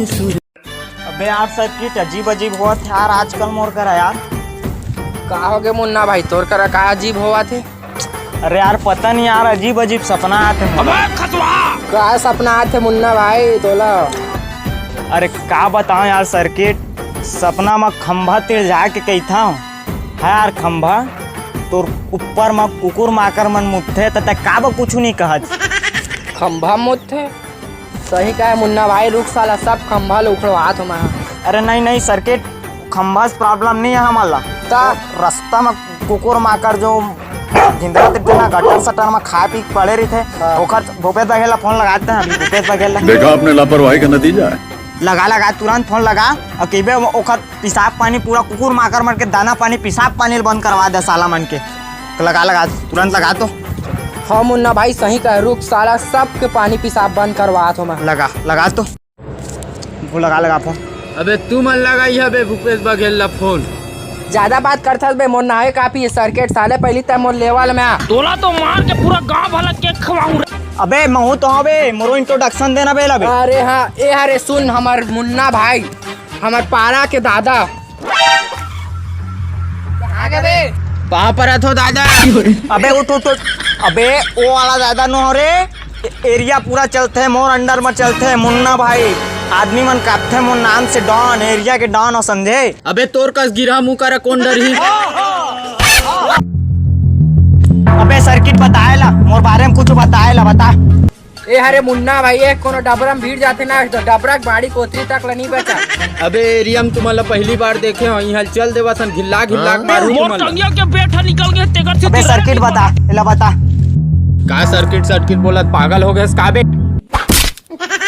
अबे यार सर्किट अजीब अजीब हुआ था यार आजकल मोर करा यार। का हो गए मुन्ना भाई, तोर करा का अजीब हुआ थे? अरे यार पता नहीं यार अजीब अजीब सपना आते हैं। का सपना आते मुन्ना भाई तोला? अरे का बताऊं यार सर्किट, सपना में खंभा तिर जाके कही था है यार खंभा तो ऊपर में कुकुर माकर मन मुठे तथा का कुछ नहीं कहत। खंभा मुत थे सही का है मुन्ना भाई, रुक साला सब खंभा लो उखड़वा तुम। अरे नहीं नहीं सर्किट, खंभा से प्रॉब्लम नहीं है हमारा ता रास्ता में कुकुर माकर जो गिंदरा तिना गटर सटर में खा पी पड़े रही थे ओखर भूपेश बघेल फोन लगाते हैं। अभी भूपेश बघेल देखा आपने लापरवाही का नतीजा है। लगा तुरंत फोन लगा और कहीं ओखर पेशाब पानी पूरा कुकुर माकर मर के दाना पानी पेशाब पानी बंद करवा दे साला मन के। लगा तुरंत लगा तो। हाँ मुन्ना भाई सही कह, रुक साला सबके पानी पेशाब बंद करवा तो मैं। लगा तो लगा फोन। अबे तू मन लगाई है बे भूपेश बघेल ला फोन। ज्यादा बात करता बे मोर नावे काफी सर्किट साले पहली तय मोर लेवल में तोला तो मार के पूरा गांव भला केक खवाऊं। अबे महू तो अबे मोरो इंट्रोडक्शन देना बेला बे। अरे हाँ ए अरे सुन हमार मुन्ना भाई हमार पारा के दादा। आगे बे कहाँ पर हो दादा? अबे उठ अबे वो वाला दादा नो हो रे, एरिया पूरा चलते है मोर अंडर में चलते है मुन्ना भाई। आदमी मन कापते मोर नाम से डॉन, एरिया के डॉन हो समझे। अबे तोर कस गिरा मुँह कर कौन डर ही। अबे सर्किट बताएला मोर बारे में कुछ बताएला बता। ए हरे मुन्ना भाई एक कोनो डबरा में भीड़ जाते ना तो डबरा के बाड़ी कोतरी तक नहीं बचा। अबे एरिया में तुम्हारा पहली बार देखे हो, यहाँ चल देवा सन घिल्ला मारू तुम्हारा। के बेटा निकल गए तेगर से। अबे सर्किट बता बता का सर्किट बोला पागल हो गए का बे?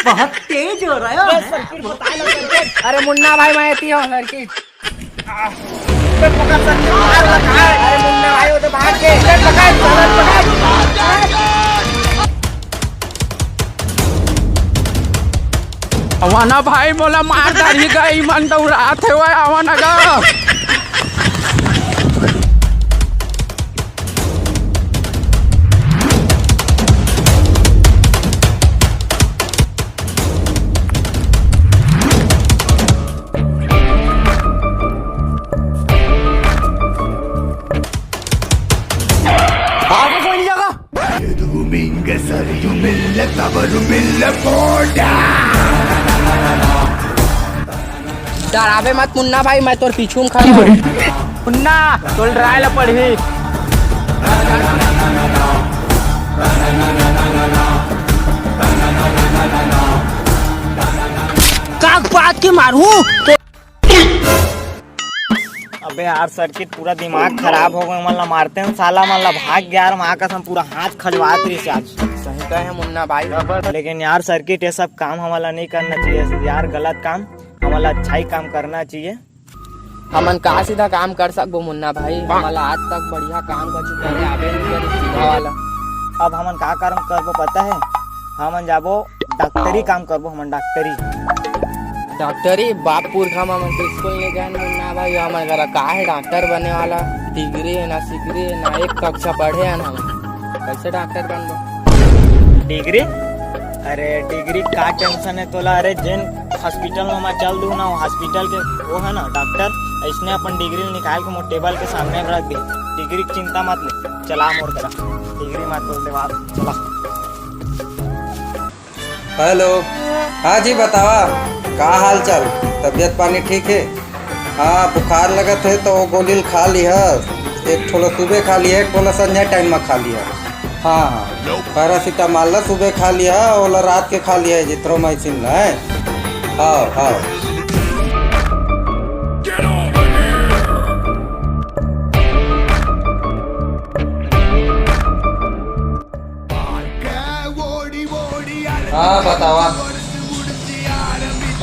बहुत तेज हो रहा है सर्किट बता। अरे मुन्ना भाई मैं आती हूँ सर्किट। अरे मुन्ना भाई वो तो भाग के अवाना भाई मोला मार डाली गई मन दौड़ाते हुए अवाना गा। डरावे मत मुन्ना भाई, मैं तोर पीछू में खड़ा हूँ। मुन्ना तो डराए ला पड़ी। काक बात के मारू। अबे यार सर्किट पूरा दिमाग खराब हो गया, मतलब मारते हैं साला मतलब भाग गया यार वहाँ का पूरा हाथ खजवात रही से आज। सही कहे मुन्ना भाई। लेकिन यार सर्किट ये सब काम हमारा नहीं करना चाहिए यार, गलत काम हमारा अच्छा ही काम करना चाहिए। हमन का सीधा काम कर सकबो मुन्ना भाई, हमारा आज तक बढ़िया काम कर चुका है। आबे सीधा वाला अब हमन का काम करबो पता है? हमन जाबो डॉक्टरी काम करबो। हमन डॉक्टरी बापपुर हम स्कूल ले गए मुन्ना भाई। हमारे घर का है डॉक्टर बनने वाला, डिग्री है ना सिग्री है ना एक कक्षा पढ़े हैं हम, कैसे डॉक्टर बनबो? डिग्री? अरे डिग्री का टेंशन है तोला? अरे जिन हॉस्पिटल में मैं चल दूँ ना, हॉस्पिटल के वो है ना डॉक्टर, इसने अपन डिग्री निकाल के मोर टेबल के सामने रख दे। डिग्री की चिंता मत ले, चला मोर करा डिग्री मत बोल दे बात, चला। हेलो, हाँ जी बतावा का हाल चाल, तबीयत पानी ठीक है? हाँ बुखार लगत है तो गोली खा ली है, एक थोड़ा सुबह खा लिया, एक थोड़ा संध्या टाइम में खा लिया। हाँ पैरासीटामॉल सुबह खा लिया और रात के खा लिया है जिथ्रोमाइसिन है। हाँ हाँ बतावा।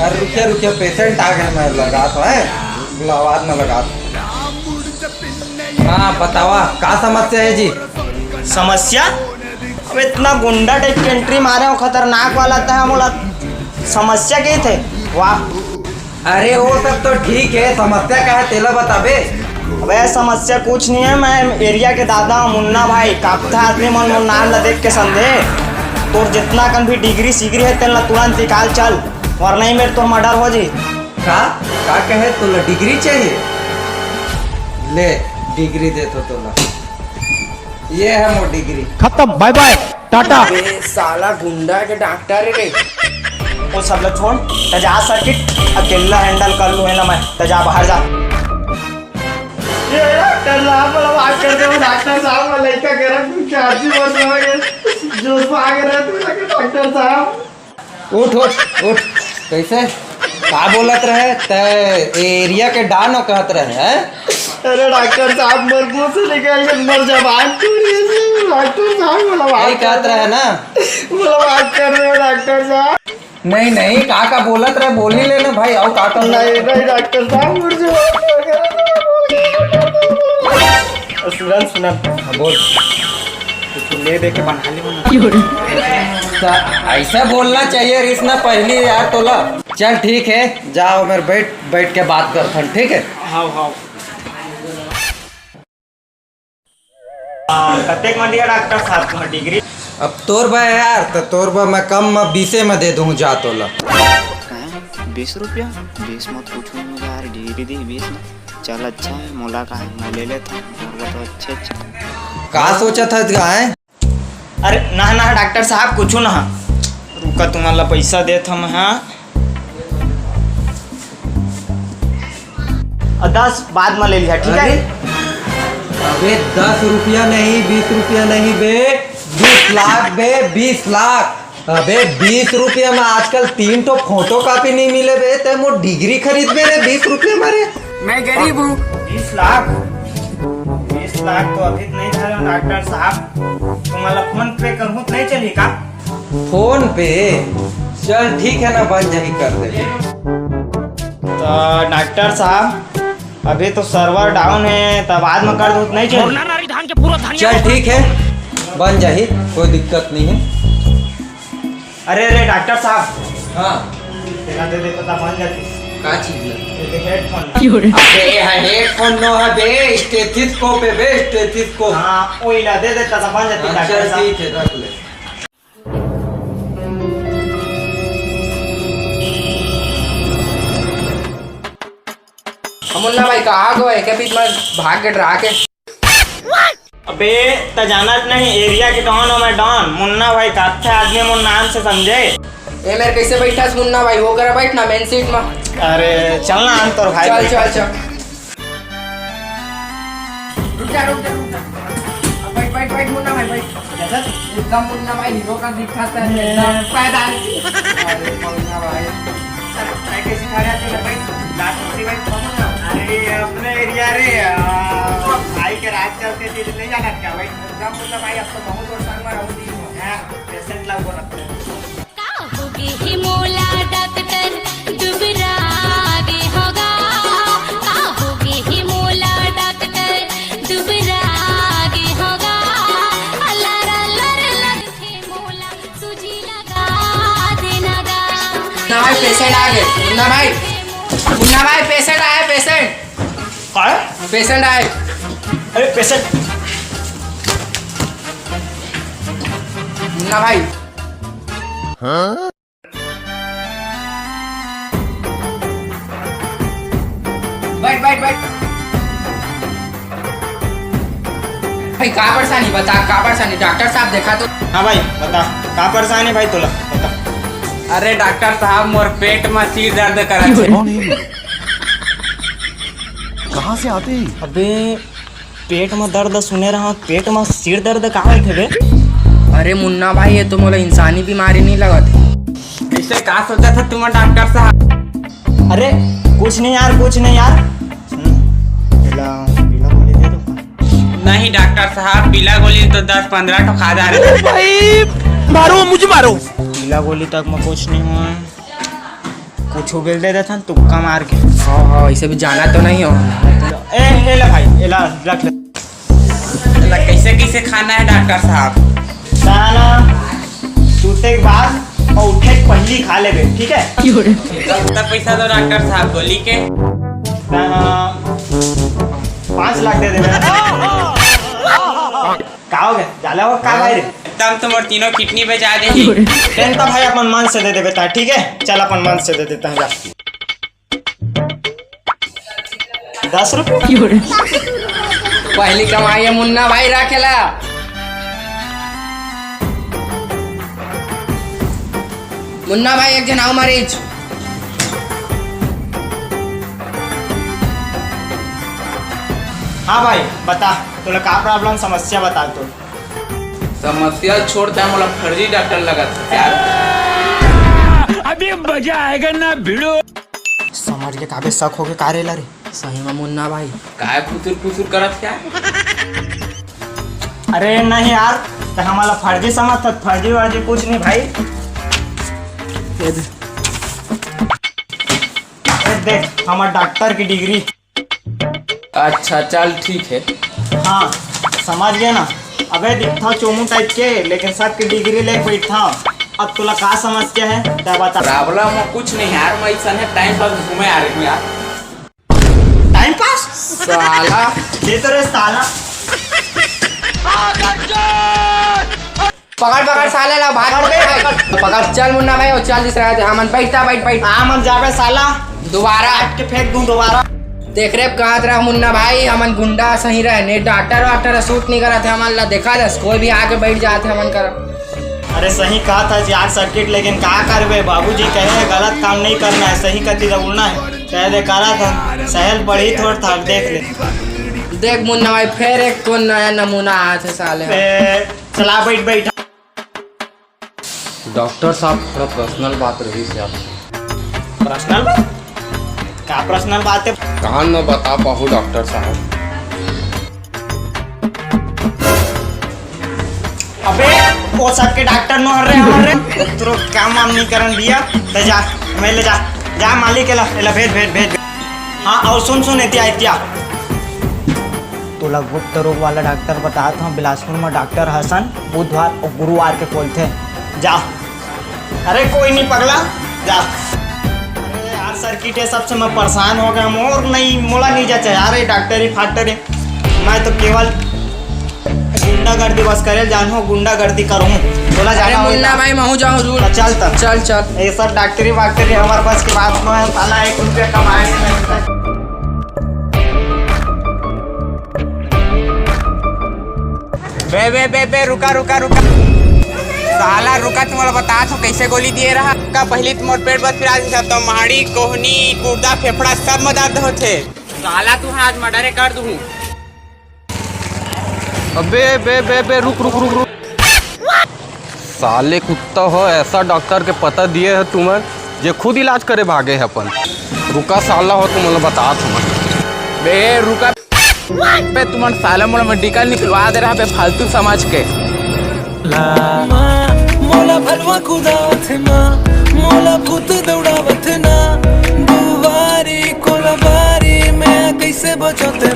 अरे रुकिए पेशेंट आ गए, मैं लगा तो है आवाज में लगा। हाँ बतावा का समस्या है जी? समस्या? अब इतना गुंडा टाइप की एंट्री मारे हो, खतरनाक वाला था मोला। समस्या क्या थे? वाह अरे वो सब तो ठीक है, समस्या क्या है तेला बताबे। अबे समस्या कुछ नहीं है, मैं एरिया के दादा हूँ मुन्ना भाई। कापता आदमी मन नाम न देख के समझे। तोर जितना कन भी डिग्री सिग्री है तेल तुरंत निकाल चल। वरना ही मेरे तो मर्डर हो जी। का कहे तोला डिग्री चाहिए? ले डिग्री दे तो तोला, ये है मोर डिग्री। खत्म, बाय बाय, टाटा। अबे साला गुंडा के डॉक्टर है रे। वो सब लोग छोड़, तजा सर्किट अकेला हैंडल कर लूँ है ना मैं, तजा बाहर जा। ये डॉक्टर साहब वाला बात कर दो, डॉक्टर साहब वाला लड़का कह रहा है क्या जी बोल रहे हो, जोश भाग रहा है तू डॉक्टर साहब। उठ उठ उठ, कैसे का बोलत रहे ते एरिया के डान हो कहत रहे हैं? अरे डॉक्टर साहब मेरे मुंह से निकल के मर जबान टूटी है, डॉक्टर साहब वाला यही बात कहत रहे ना? वाला बात कर रहे हो डॉक्टर साहब। नहीं नहीं, का बोलत रहे बोल ही लेना भाई। आओ का नहीं नहीं डॉक्टर साहब मुझे सुनन सुनन बोल। कुछ ले दे के बना ली ऐसा बोलना चाहिए रिस ना पहली यार तोला। चल ठीक है, जाओ मेरे बैठ बैठ के बात करथन, ठीक है? हाँ हाँ कतेक में दिया डॉक्टर साहब तुम्हारी डिग्री? अब तोर बा यार, तो तोर बा मैं कम में 20 में दे दूँ, जा तोला। 20 रुपया? 20 मत पूछो मुझे यार, डिग्री दी 20 में। चल अच्छा है, मोला का है, मैं ले लेता हूँ तो अच्छे अच्छे। का सोचा था गाय? अरे ना ना डॉक्टर साहब कुछ ना, रुका तुम्हारा पैसा दे हम। हाँ 10 बाद में ले लिया, ठीक है? अबे 10 रुपया नहीं, 20 रुपया नहीं बे, 20 लाख बे, 20 लाख। अबे 20 रुपया में आजकल 3 तो फोटो कॉपी नहीं मिले बे, ते मो डिग्री खरीद बे रे 20 रुपया मारे। मैं गरीब हूँ। 20 लाख? 20 लाख तो अभी नहीं था डॉक्टर साहब, तुम्हारा फोन पे करूँ नहीं चली का? फोन पे? चल ठीक है ना, बन जाही कर दे। तो डॉक्टर साहब अभी तो सर्वर डाउन है, तब बाद में कर दूँ नहीं चली? वरना नारी धान के पूरा धनिया चल ठीक है, बन जाही, कोई दिक्कत नहीं है। अरे अरे डॉक्टर साहब, हाँ तेरा दे दे पता बन जाती। का चीज है? हेडफोन। अबे हेडफोन नो है बे, स्टेथिस्कोप है बे, स्टेथिस्कोप। हाँ वही ला दे देता था बन जाती डॉक्टर चल साहब। ठीक है, रख ले। मुन्ना भाई कहाँ गए के बीच में भाग के डरा के? अबे त जानत नहीं, एरिया के डॉन हो मैं, डॉन मुन्ना भाई का अच्छा आदमी मुन्ना नाम से समझे। ए मेरे कैसे बैठा है मुन्ना भाई? वो करा बैठ ना मेन सीट में। अरे चलना हम तो भाई। चल चल चल, रुक जा रुक जा रुक जा। अब बैठ बैठ बैठ मुन्ना भाई बैठ। एकदम मुन्ना भाई हीरो का दिखाता है एकदम पैदान। अरे मुन्ना भाई कैसे खा रहा है? बैठ लास्ट में बैठ। अरे अपने एरिया रे भाई के राज करते थे नहीं जाना क्या भाई? एकदम मुन्ना भाई अब तो बहुत और संग में रहती है। पेशेंट लोग को रखते हैं। काहोगे ही मोला डॉक्टर दुबरा गे होगा, काहोगे ही मोला डॉक्टर दुबरा गे होगा, अल्लाह अल्लाह लगे मोला सुजी लगा देना गा। मुन्ना भाई पेशेंट आ गए। मुन्ना भाई पेशेंट आए, पेशेंट क्या है? पेशेंट आए। अरे पेशेंट मुन्ना भाई बैठ बैठ बैठ। भाई का परेशानी बता, का परेशानी? डॉक्टर साहब देखा तो। हाँ भाई बता का परेशानी भाई तोला बता। अरे डॉक्टर साहब मोर पेट में सिर दर्द करा। कहाँ से आते ही? अबे पेट में दर्द सुने रहा, पेट में सिर दर्द का है थे बे? अरे मुन्ना भाई ये तो मोला इंसानी बीमारी नहीं लगा थी। ऐसे का सोचा था तुम डॉक्टर साहब? अरे कुछ नहीं यार, कुछ नहीं यार। पीला पीला गोली दे दो। नहीं डॉक्टर साहब, पीला गोली तो 10-15 तो खा जा रहे। भाई मारो मुझे मारो। पीला गोली तक में कुछ नहीं हुआ, कुछ उगल दे देता तुक्का मार के। हाँ हाँ ऐसे भी जाना तो नहीं हो। ए ले भाई, ए ला रख ले। कैसे कैसे खाना है डॉक्टर साहब? खाना सूते के बाद और उठे के पहली खा ले बे, ठीक है? कितना पैसा दो डॉक्टर साहब गोली के? 5 लाख दे दे। का हो गया? जाला हो का भाई रे? दम तुम और तीनों किडनी बचा देगी। टेंथ भाई अपन मन से दे देता है, ठीक है चल अपन मन से दे देता है। 10 रुपये पहली कमाई है मुन्ना भाई रखेला। मुन्ना भाई एक जन आओ मरीज। हाँ भाई बता, तुला का प्रॉब्लम समस्या बता तो। समस्या छोड़ता है, मतलब फर्जी डॉक्टर लगा था यार। अभी मजा आएगा ना भिड़ो। समझ के काबे शक हो के कारेला रे। सही में मुन्ना भाई काय खुसुर करत क्या? अरे नहीं यार, तो हमारा फर्जी समझ था, फर्जी वर्जी कुछ नहीं भाई। ये देख हमारा डॉक्टर की डिग्री। अच्छा चल ठीक है। हाँ समझ गया ना। अबे दिखता चोमू टाइप के, लेकिन सबकी डिग्री लेके बैठा। अब तुला का समस्या है क्या बता। प्रॉब्लम कुछ नहीं यार, मैं इस टाइम पास घूमे आ रही हूँ यार। टाइम पास साला ये तो रे साला। पकड़ साले ला भाग पकड़। चल मुन्ना भाई और चल दूसरा हमन बैठ। आमन जाबे साला, दोबारा के फेंक दूं दोबारा। देख रे कहाँ रहा मुन्ना भाई, हमन गुंडा सही रहे ने, डॉक्टर वाक्टर सूट नहीं करा थे हमन ला। देखा दस कोई भी आके बैठ जाते हमन कर। अरे सही कहा था यार सर्किट, लेकिन क्या करबे, बाबूजी कहे गलत काम नहीं करना है, सही कति दौड़ना है। कह दे करा था सहल पड़ी थोड़ा था, देख ले। देख मुन्ना भाई फिर एक तो नया नमूना आया थे साले। चला बैठ। डॉक्टर साहब थोड़ा पर्सनल बात रही से आप। पर्सनल बात? क्या पर्सनल बात है? कहाँ न बता पाहू डॉक्टर साहब। अबे वो सबके डॉक्टर न हर रहे तो क्या माम नहीं करन दिया। ले जा मैं ले जा मालिक के ला भेज। हाँ और सुन एतिया तो गुप्त रोग वाला डॉक्टर बताया था बिलासपुर में, डॉक्टर हसन बुधवार और गुरुवार के खोलते हैं। जा। अरे कोई नहीं पगला, जा। अरे यार सर्किट है सबसे मैं परेशान हो गया। मोर नहीं मोला नहीं जाता यार, डॉक्टरी फैक्टरी मैं तो केवल गुंडागर्दी बस करे जानो, गुंडागर्दी करूँ बोला अरे मुन्ना भाई मैं जाऊँ दूर। चल ये सब डॉक्टरी वाक्टरी हमारे बस की बात में है साला। 1 रुपया कमाए नहीं। बे रुका साला रुका। तुम्हारा बता तो कैसे गोली दिए रहा का। पहले तुम्हारे पेट बस फिरा था तो माड़ी कोहनी गुर्दा फेफड़ा सब में दर्द होते। साला तू आज मर्डर कर दूँ। अबे बे रुक। साले कुत्ता हो, ऐसा डॉक्टर के पता दिए है तुम्हें जो खुद इलाज करे भागे है अपन। रुका साला हो तुम बता तुम। बे रुका बे तुम साला मोला मेडिकल निकलवा दे रहा पे फालतू समझ के। मोला भलवा कुदावत ना, मोला भूत दौड़ावत ना। दुवारी कोलाबारी मैं कैसे बचोते